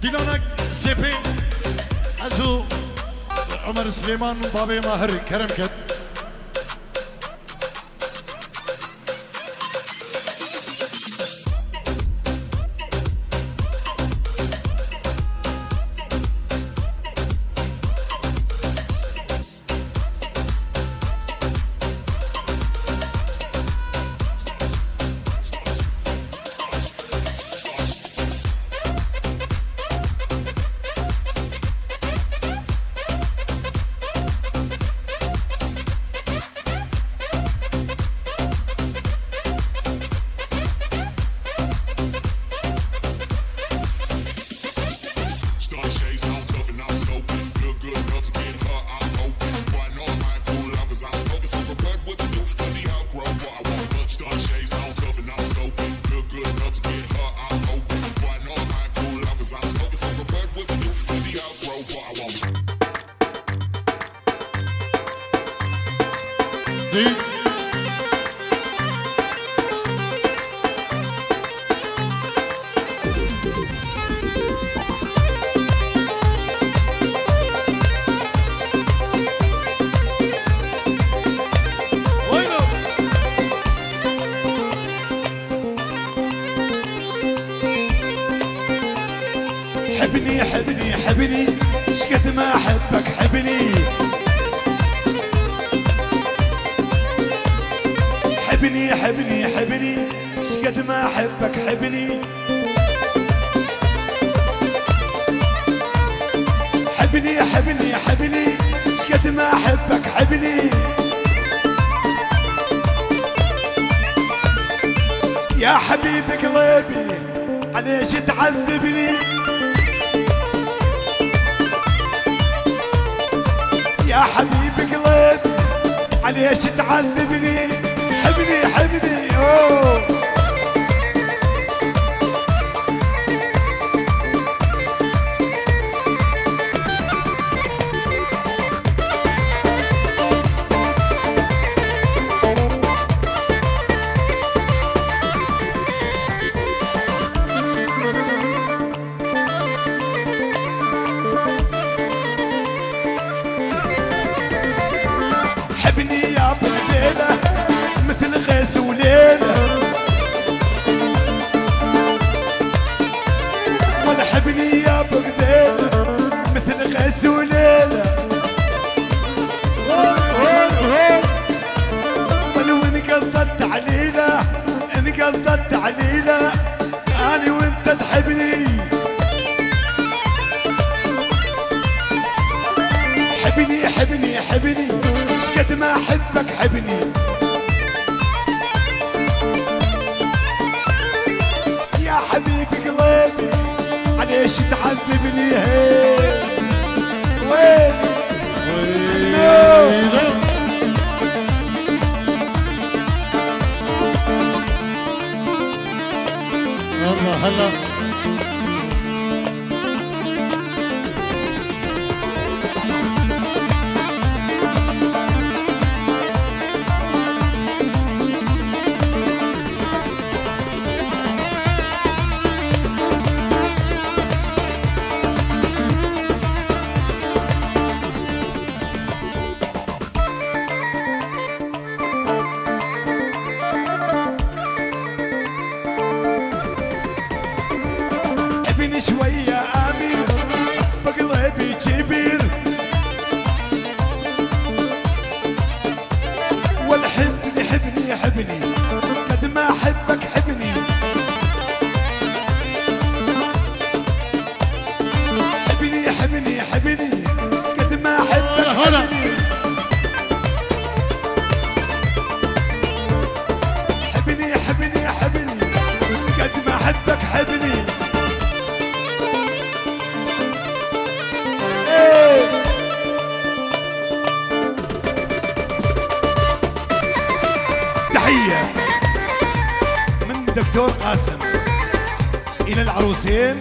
ديلانك سيبي ازو عمر سليمان بابي ماهر كرم كد حبني حبني حبني شقد ما احبك حبني حبني حبني حبني شقد ما احبك حبني حبني حبني حبني شقد ما احبك حبني يا حبيب قلبي عليش تعذبني يا حبيب قلبي عليش تعذبني حبني حبني اوه حبني يا بليلة مثل غيث وليلة ولا حبني يا بليلة مثل غيث وليلة ولو انقضت عليلة انقضت عليلة أنا وأنت تحبني حبني حبني حبني شقد ما احبك حبني يا حبيب قلبي عليش تعذبني هي ويلي الله هلا حبني شوية أمير بقلبي كبير ولا حبني حبني حبني قد ما أحبك حبني حبني حبني حبني قد ما أحبك حبني حبني حبني حبني قد ما أحبك حبني تحية من دكتور قاسم إلى العروسين،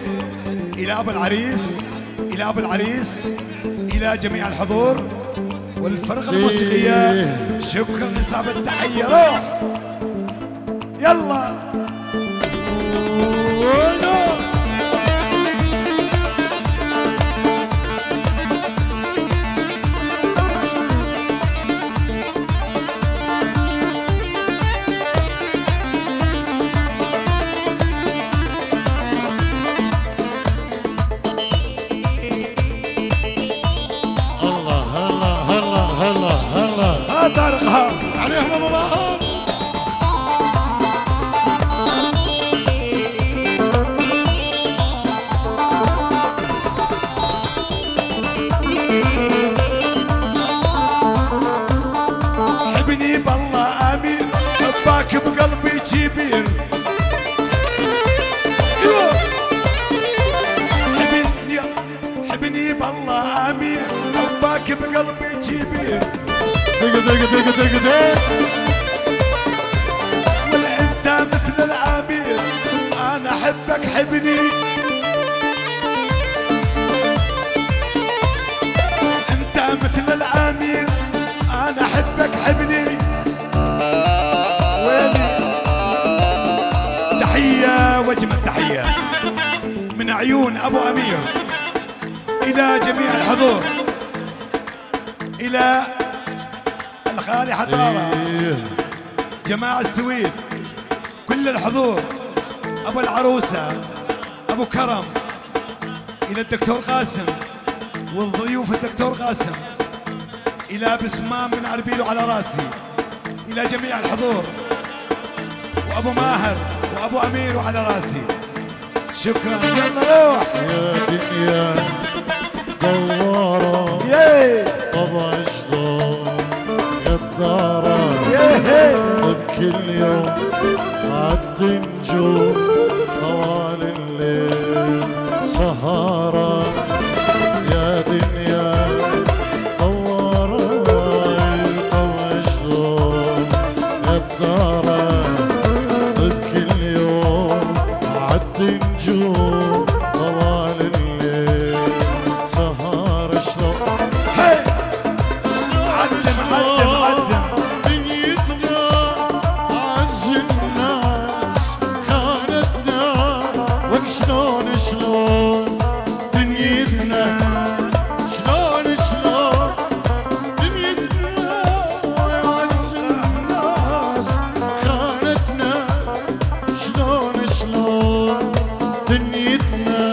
إلى أبو العريس، إلى أبو العريس، إلى جميع الحضور والفرقة الموسيقية. شكرا لصاحب التحية. روح يلا بقلبي كبير دق دق دق دق دق ولا انت مثل العمير انا احبك حبني انت مثل العمير انا احبك حبني ويلي تحية واجمل تحية من عيون ابو امير الى جميع الحضور الى الخالي حطارة جماعة السويد كل الحضور ابو العروسة ابو كرم الى الدكتور قاسم والضيوف الدكتور قاسم الى بسمام من عربيلو على راسي الى جميع الحضور وابو ماهر وابو امير وعلى راسي شكرا يلا روح يا دنيا دوارة طبع شلون غدارة بكل يوم عد نجوم طوال الليل سهارة يا دنيا دوارة طبع شلون غدارة بكل يوم عد نجوم طوال الليل سهارة شلون عدم دنيتنا عز الناس خانتنا وشلون شلون دنيتنا شلون شلون دنيتنا عز الناس خانتنا شلون شلون دنيتنا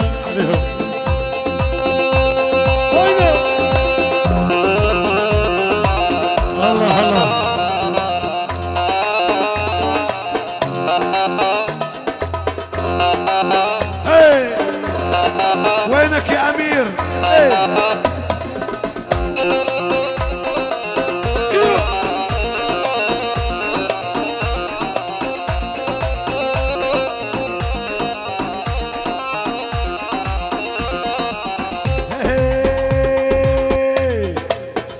عليهم هلا هلا وينك يا امير ايه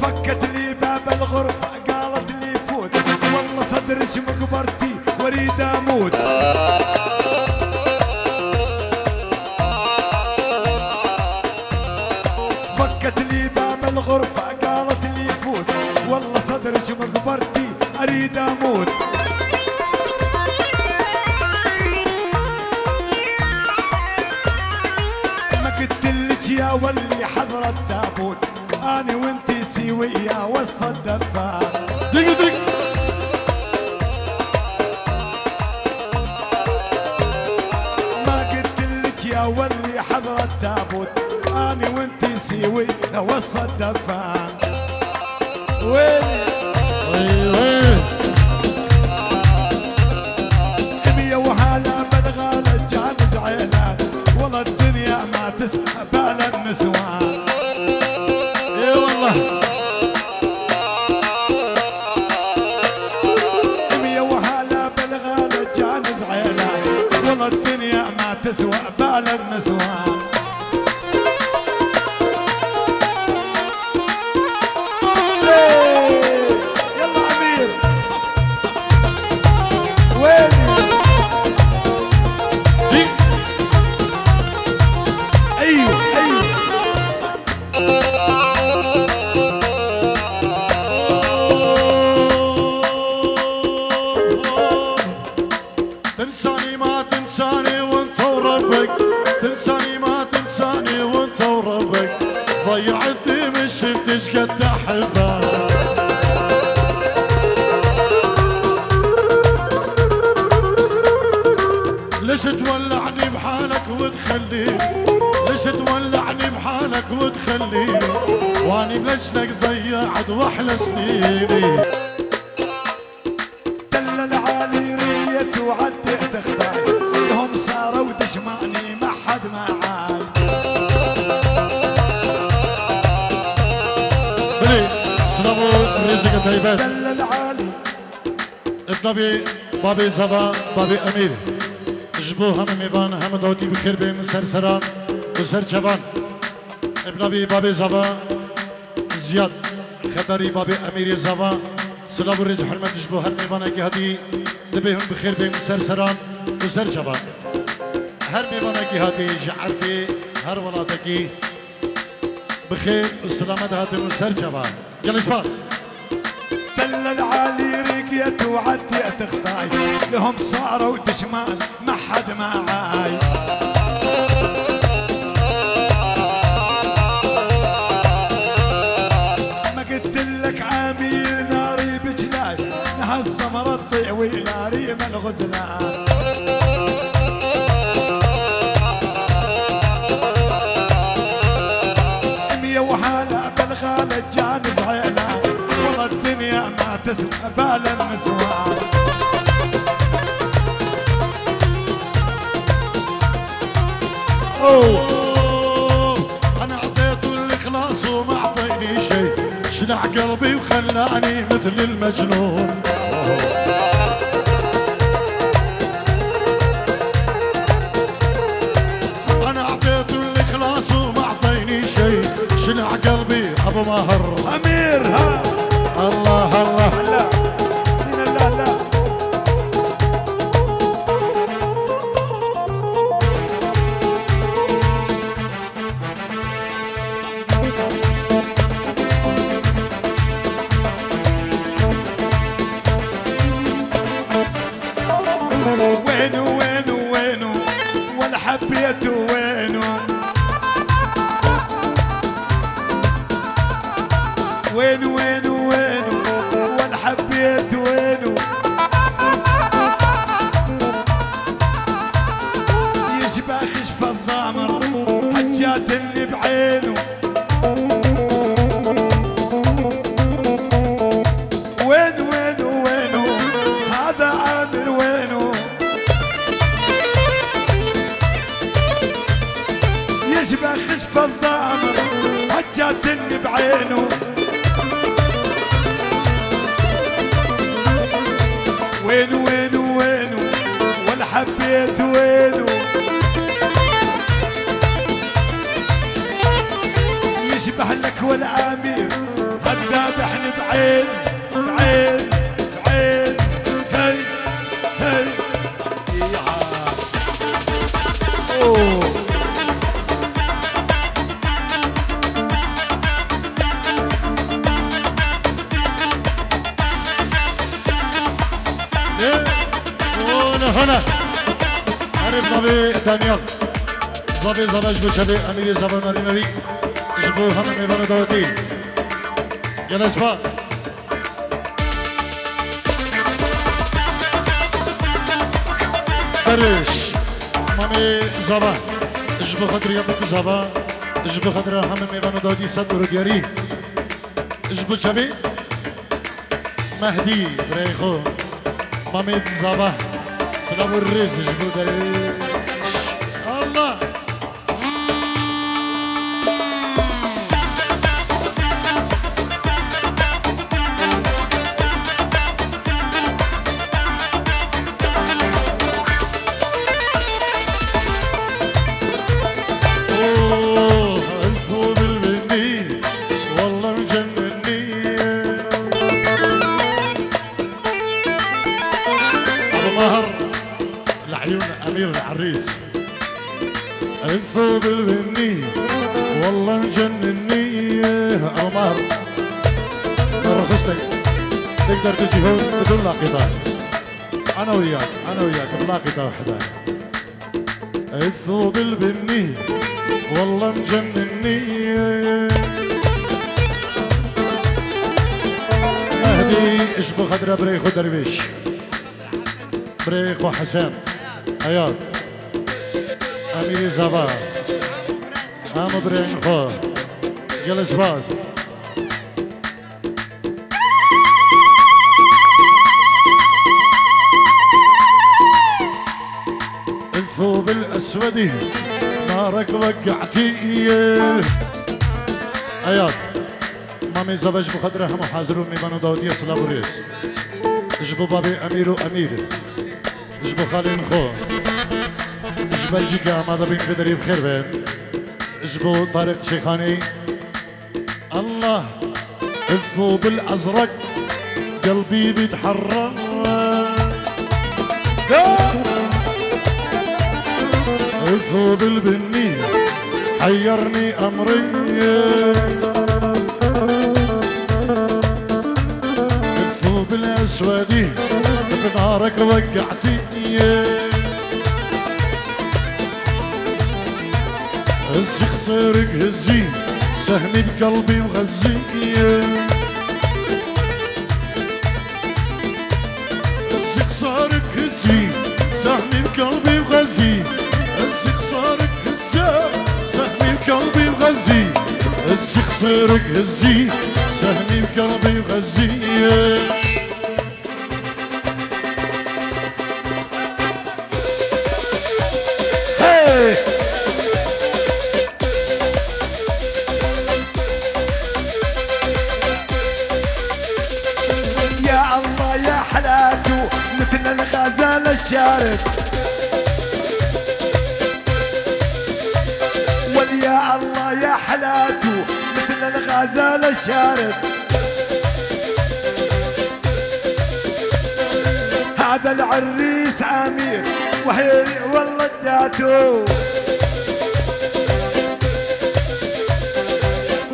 فكت لي باب الغرفة قالت لي فوت والله صدرش مقبرتي واريد اموت فكت لي باب الغرفة قالت لي فوت والله صدرش مقبرتي اريد اموت ما قلتلك يا ولي حضرة التابوت اني وانتي سوية وسط الدفان دق دق ما قلتلك يا ولي حضرة التابوت اني وانتي سوية وسط الدفان وين حمية وهلا بالغالة جانز عيلان والله الدنيا ما تسمع بال النسوان اي والله حمية وهلا بالغالة جانز عيلان والله الدنيا ما تسوى بال النسوان يلا امير ويني ايوه ايوه تنساني ما تنساني وانت وربك تنساني ما تنساني وانت وربك ضيعتني من شفت ايش قد احبك ليش تولعني بحالك وتخليني ليش تولعني بحالك وتخليني واني بلجلك ضيعت واحلى سنيني دل العالي ريت وعدت تختار لهم صاروا تشمعني ما حد معاي بلي سلامو رزق طيبات دل العالي ابن ابي بابي زبا بابي امير جبو هم میوان هم داوتی بخیر بین سرسران و سرچوان ابن ابی بابی زبا زیاد خطري بابي أمير زوا سلام ورز حرمت جبو هر ميوانا كي هدي دبيهم بخير بهم سرسران وسر شباب هر ميوانا كي هدي جعرتي هر ولاتكي بخير والسلامة هاتي وسر شباب يلا اسباس تل العالي رقيت وعديت اخطاي لهم صاروا تشمال ما حد معاي ما قلت لك عامير ناري بجلاش نهزم رطي وناري من الغزلان مية وحالة بالغالة جانز عيلان والله الدنيا ما تسوى بال النسوان أنا أعطيته الإخلاص وما أعطيني شيء شلع قلبي وخلاني مثل المجنون أنا أعطيته الإخلاص وما أعطيني شيء شلع قلبي أبو مهر أمير ها الله الله لا لا لا وينو وينو وينو ولا حبيته وينو وينو وينو وينو ولا حبيته وينو يشبه خشف الضامر حجات اللي بعينه وين وينو وينو هذا عامر وينو يشبه خشف الضامر حجات اللي بعينه وينو وينو وينو ولا حبيت وينو يشبه لك والامير قد ذابحني بعين بعين بعين هي هي يا اوه هنا عرف ضبي دانيال ضبي زباج بشبي أمير زبان مرينوي جبو هم ميبان دوتي يلا اسباق درش مامي زبان جبو خدر يبوك زبان جبو خدر هم ميبان دوتي صد ورقياري جبو شبي مهدي بريخو مامي زبان سلام الرئيس جبو دريش الله الفو بالبني والله مجنني ابو مهر العيون امير العريس الفو بالبني والله مجنني ابو مهر رخصتك تقدر تجي هون بدون لاقطه انا وياك بلاقطه واحده الثوب البني والله مجنني مهدي اشبه خضرة بريخو درويش بريخو حسن حياة اميري زبا ام بريخو جلس باز الثوب الاسودي نارك وقعتي اياد مامي زواج بخدره هم حاضرون ميبانو داودية سلام وريس جبو بابي امير وامير جبو خالين خو جبو الجيكا ماذا بين قدري بخير بين جبو طارق شيخاني الله الثوب الازرق قلبي بيتحرك الثوب البني حيرني امري الثوب الاسودي بنارك وقعتي هزي خصيرك هزي سهمي بقلبي وغزي هزي خصارك هزي سهمي بقلبي وغزي هزي خصارك هزي سهمي بقلبي وغزي هزي خصيرك هزي سهمي بقلبي وغزي مثل الغزال الشارد واليا الله يا حلاته مثل الغزال الشارد هذا العريس عمير وحيري والله جاته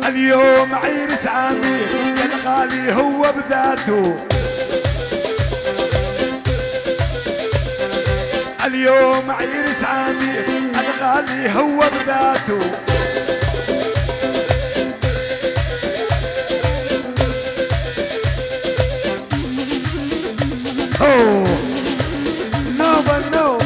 اليوم عريس عمير الغالي هو بذاته اليوم عريس عمير الغالي هو بذاته اوه نو نو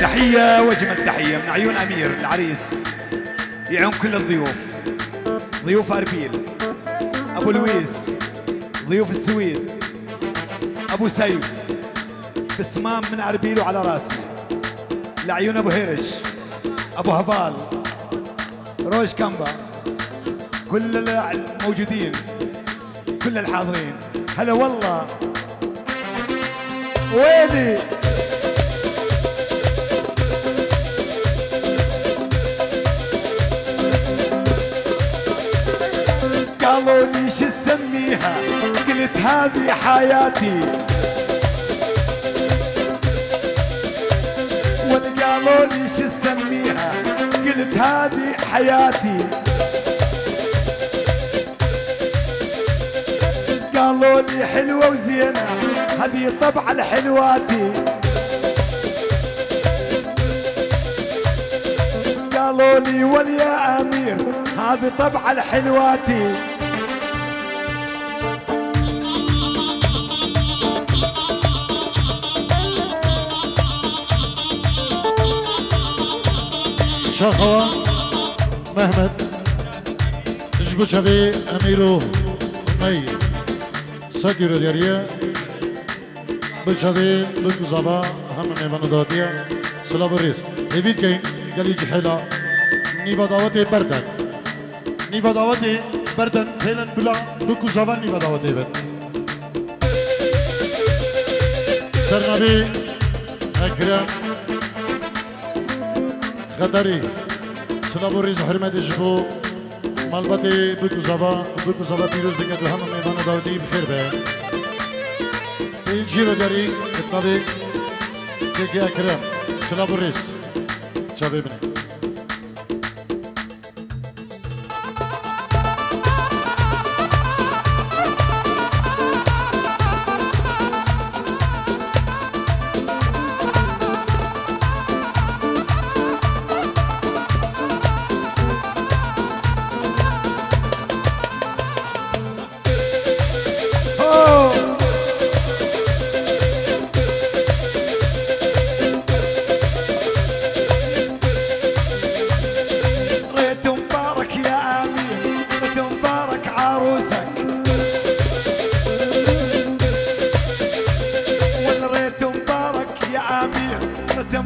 تحية وجمل تحية من عيون أمير العريس يعون كل الضيوف ضيوف أربيل أبو لويس ضيوف السويد أبو سيف بسمام من أربيل وعلى راسي لعيون أبو هيرش أبو هبال روش كامبا كل الموجودين كل الحاضرين هلا والله ويني قالوا لي شو اسميها قلت هذه حياتي وقالوا لي شو اسميها قلت هذه حياتي قالوا لي حلوة وزينة هذه طبع الحلواتي قالوا لي واليا أمير هذه طبع الحلواتي شخوة مهمد جبو شبي أميرو مي سكيرو دياريا بشبي بكو زبا هم ميمانو داتيا سلام الرئيس هيفيد كين قالي جحيلا نيفا دعوتي بردن نيفا دعوتي بردن فعلا بلا بكو زبا نيفا دعوتي بد سرنبي أكرم خطري سلام الرئيس حرمت جبو مالباتي بكو زبا بيروز دكت وهم ميمانو داودي بخير به جيرو داري الطبي كيكي أكرم سلام الرئيس شباب ابني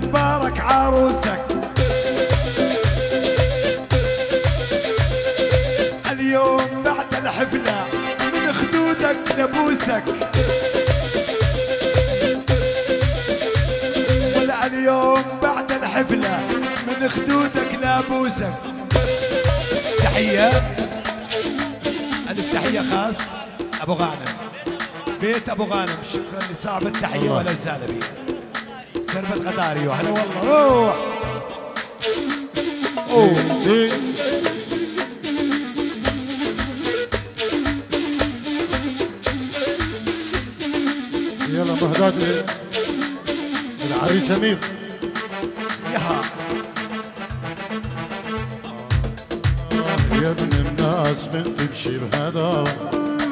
مبارك عروسك اليوم بعد الحفلة من خدودك لبوسك اليوم بعد الحفلة من خدودك لابوسك. تحية ألف تحية خاص أبو غانم، بيت أبو غانم. شكرا لصاحب التحية ولا وسهلا بيه. سربة غداريو هلا والله. روح يلا مهداد العريس امير. ياها يا ابن الناس من تمشي بهداوة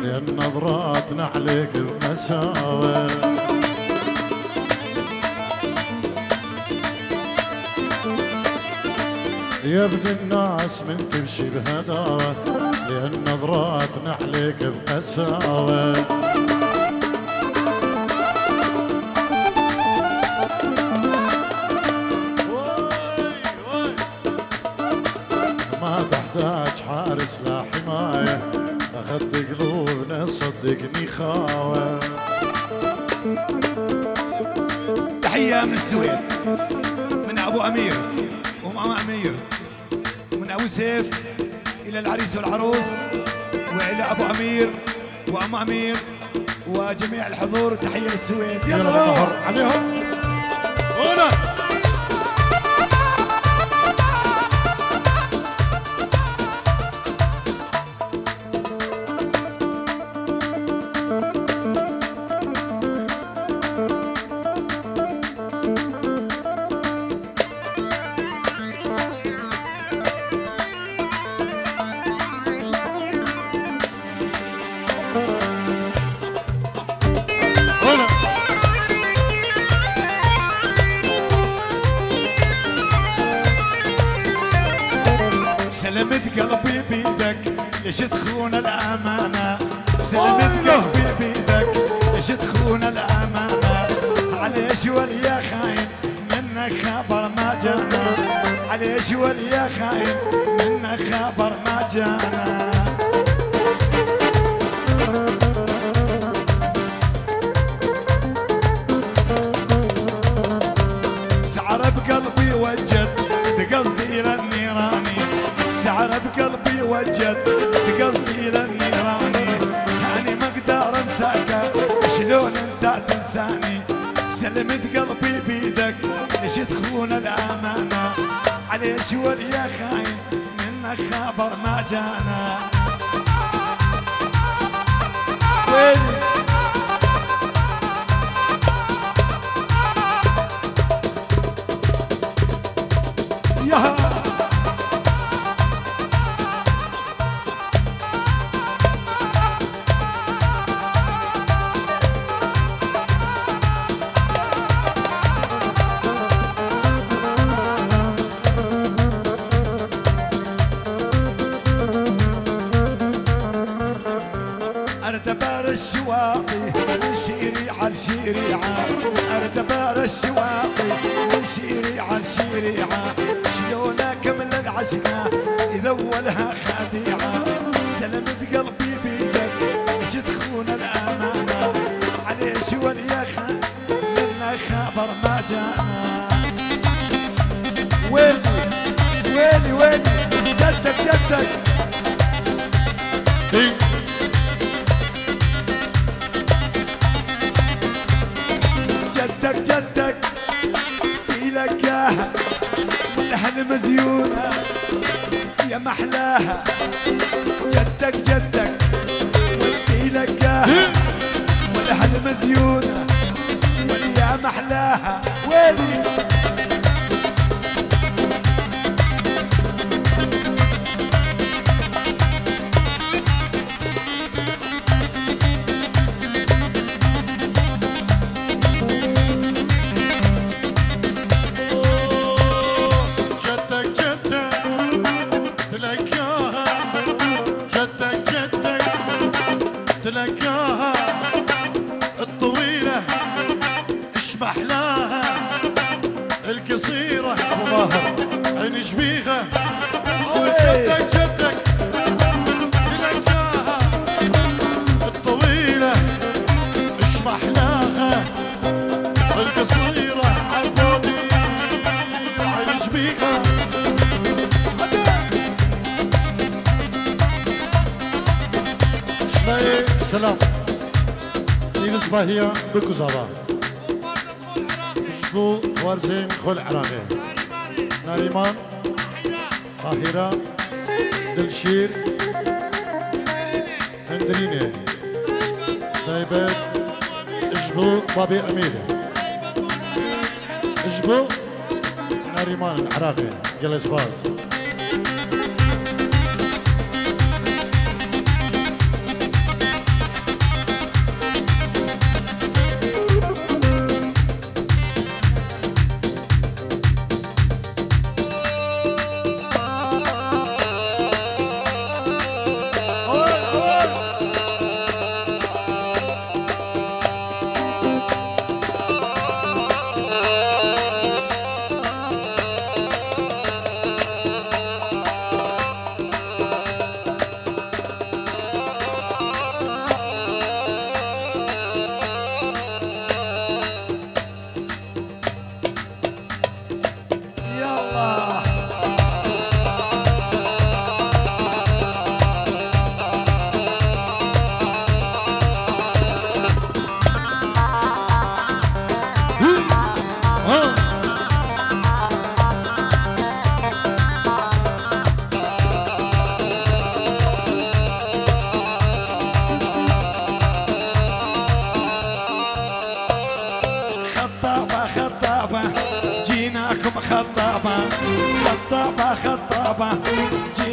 لأن نظراتنا عليك بمساوة. يا ابن الناس من تمشي بهداوة لأن نظراتنا عليك بمساوة. ما تحتاج حارس لا حماية، أخذت قلوبنا صدقني خاوة. تحية من السويد من أبو أمير وماما أمير، من أبو سيف إلى العريس والعروس وإلى أبو أمير وأم أمير وجميع الحضور. تحية للسويد. يلا ظهر عليهم هنا. سلمت قلبي بيدك ليش تخون الأمانة. سلمت قلبي بيدك ليش تخون الأمانة. عليش وليا خاين منك خبر ما جانا. عليش وليا خاين منك خبر ما جانا. سعر بقلبي وجد تقصدي إلى النيراني. سعر بقلبي وجد تقصدي إلى النيراني. يعني ما اقدر انساك شلون انت تنساني. سلمت قلبي بيدك ليش تخون الامانه. عليش وليا خاين منك خبر ما جانا. ويلي ياها اردبار الشواطي من شريعة لشريعة. اردبار الشواطي من شريعة لشريعة. شلون اكمل العشقة اذا اولها خديعة. سلمت قلبي بيدك ليش تخون الامانة. عليش وليا خاين منك خبر ما جانا. ويلي ويلي ويلي جدك جدك. جدك جدك تلقاها والأهل مزيونة يا محلاها. جدك جدك تلقاها والأهل مزيونة ويا محلاها. ويلي تلقاها الطويلة اش محلاها. القصيرة ابو ماهر عين شبيغة. جدك جدك تلقاها الطويلة اش محلاها. القصيرة عالفاضي سلام دينس باهية بكوزابا شبو وارزين خل عراقي ناريمان طاهرة دلشير هندريني طيبات شبو بابي أمير شبو ناريمان العراقي جلس باز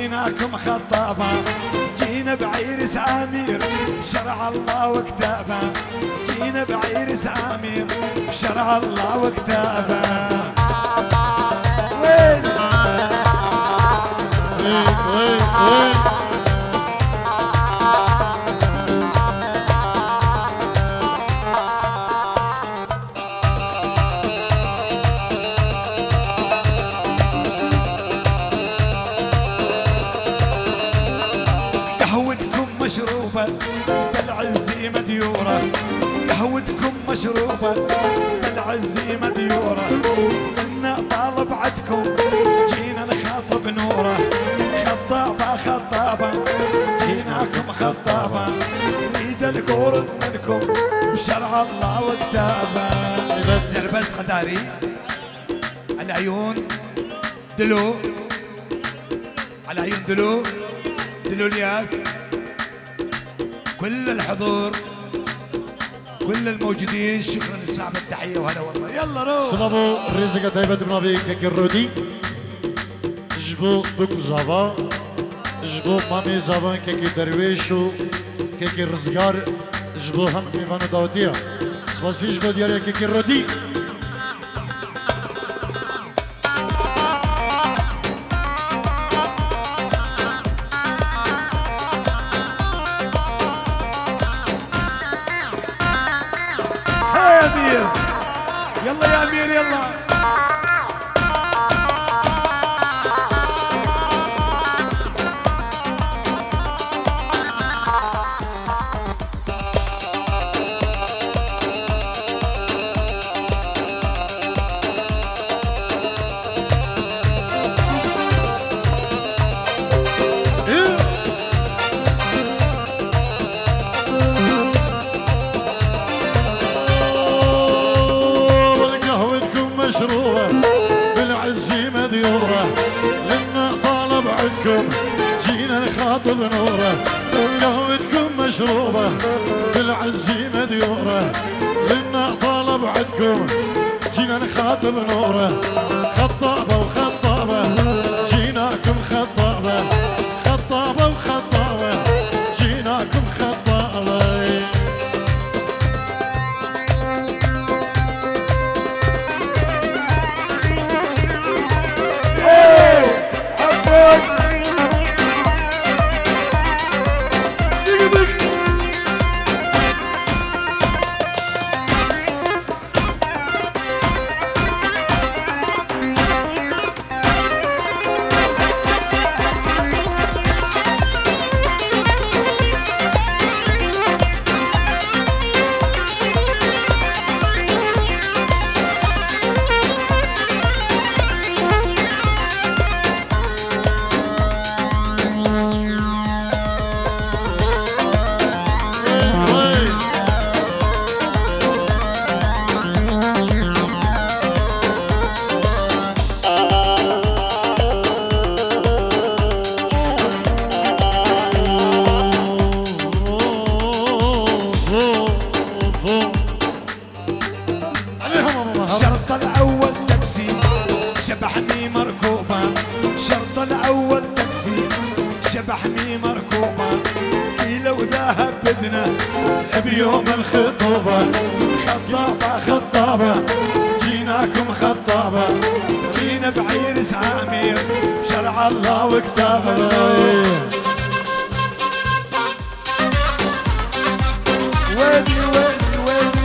جيناكم خطابة جينا بعيرس عامير بشرع الله وكتابه جينا بعيرس عامير بشرع الله وكتابه وين وين مشروبة بالعزي مديورة قهوتكم مشروبة بالعزي مديورة منا طالب عدكم جينا نخاطب نورة خطابة خطابة جيناكم خطابة نريد القرب منكم بشرع الله وكتابه زربس خداري العيون دلو على عيون دلو الياس كل الحضور كل الموجودين شكرا للصعب التحيه وهلا والله يلا روح سلامو الرزقه طيبه بنابي كيكرودي جبو بكو زابا جبو مامي زابا كيكي درويشو كيكي رزقار جبو هم ميفان داوتيا سباسي جبو دياريا كيكرودي يلا يا امير يلا جينا نخاطب نوره قهوتكم مشروبه بالعزي مديوره لنا طالب عدكم جينا نخاطب نوره خطابه وخطابه جيناكم خطابه خطابه وخطابه جيناكم خطابه بيوم الخطوبة خطابة خطابة جيناكم خطابة جينا بعرس عامر بشرع الله وكتابه ويلي ويلي ويلي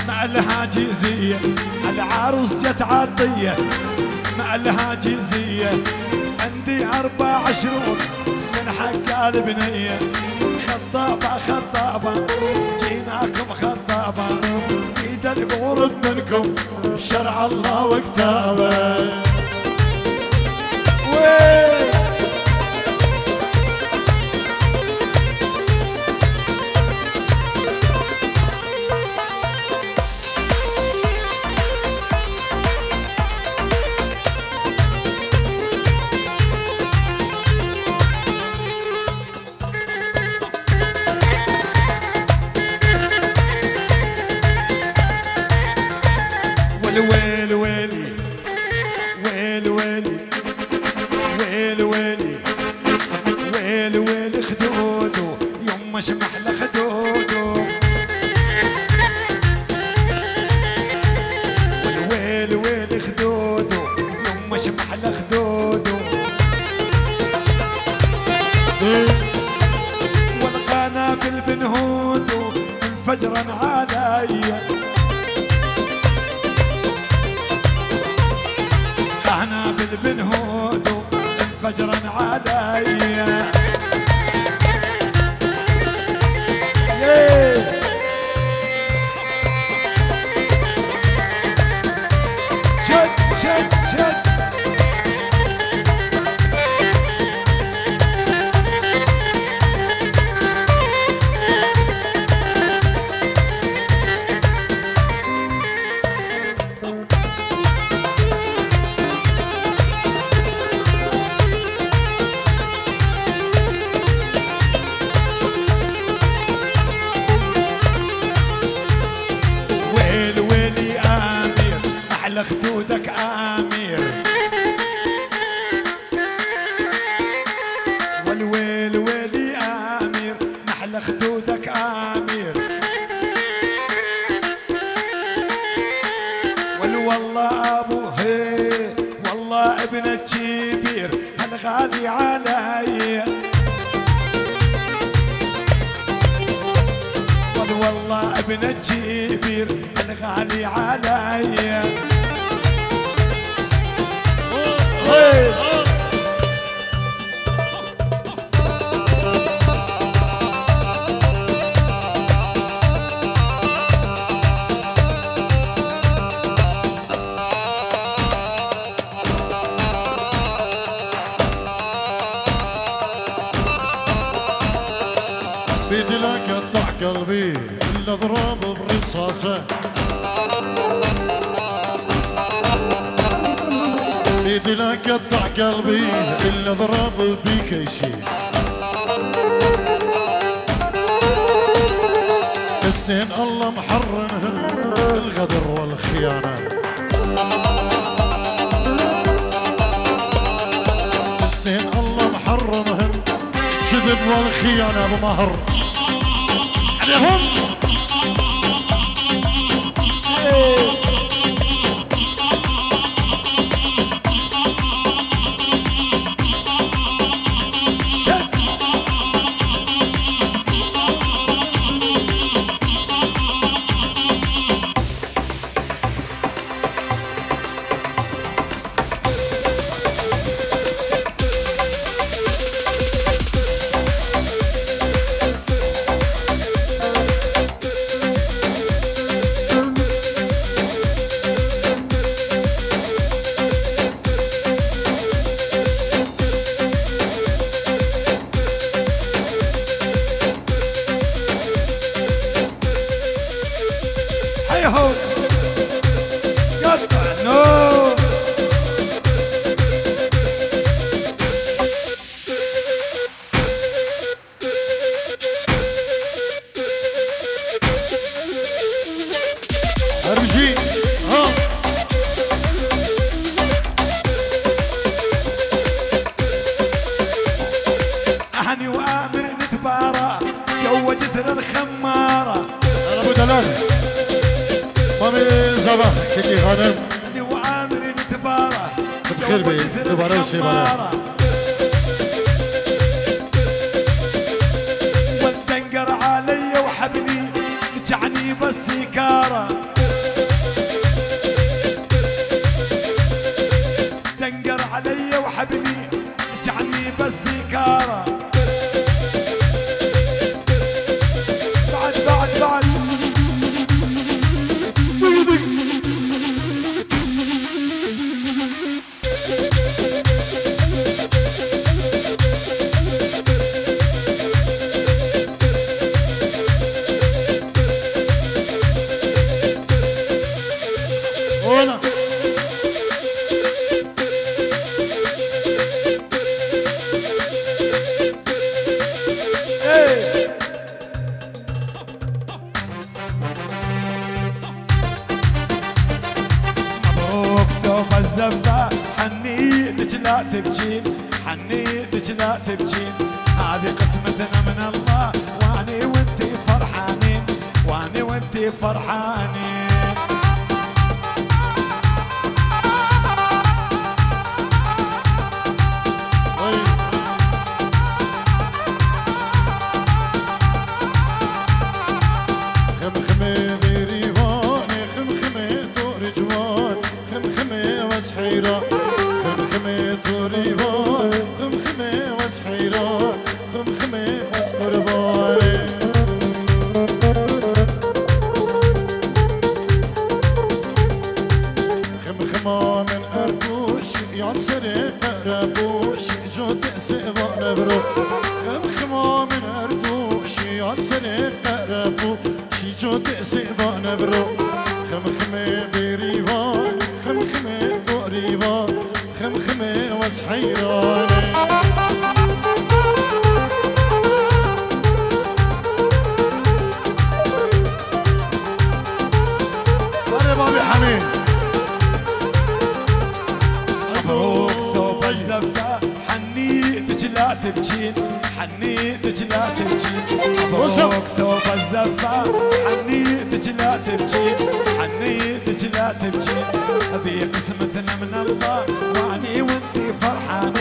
مع الهاجزية العروس جت عطية مع الهاجزية عندي 24 من حق البنية خطابة خطابة جيناكم خطابة ايد الغرب منكم شرع الله وكتابه ويل ويلي ويل ويلي ويل ويلي ويل ويلي خدودو يما شمحله خدودو ويل ويلي خدودو يما شمحله خدودو والقنابل بنهودو انفجرا عليا احنا بالبنهود انفجرا عليا شد شد شد على خدودك آمير والويل ويلي آمير محلى خدودك آمير والله أبو هي والله ابن الجبير هالغالي علي والله ابن الجبير الغالي علي بيدي لك قطع قلبي اللي اضرب برصاصه بيدي لك قطع قلبي اللي اضرب بكيسي اثنين الله محرنهم الغدر والخيانه اثنين الله محرنهم الكذب والخيانه ابو مهر عليهم قطع نو ارجي ها اهني وامر نثباره جو جسر الخماره ابو دلال مامي زبا كيكي غانم اهني وامر نثباره بخير بي دوباره وسيباره والدنقر علي وحبني رجعني بس سيكاره دنقر علي وحبني رجعني بس سيكاره بعد هنا مبروك ثوب الزفة حنيتك لا تبجين حنيتك لا تبجين هذه قسمتنا من الله واني وانتي فرحانين واني وانتي فرحانين خمخمي بريواني خمخمي دور جوان خمخمي وسحيرة خمخمي دوريوان خمخمي وسحيرة خمخمي وسقرباني خمخمة من أربوش ينصري قربوش جود سيضا نبرو خمخمة من أردوش ينصري قربوش جود سيضا نبرو خمخمي بريوان خمخمي دوريوان خمخمي وسحيراني بابي حميد مبروك ثوب الزفة حنيتك لا تبجين حنيتك لا تبجين مبروك ثوب الزفة حنيتك لا تبجين حنيتك لا تبجين هذه قسمتنا من الله واني وانتي فرحان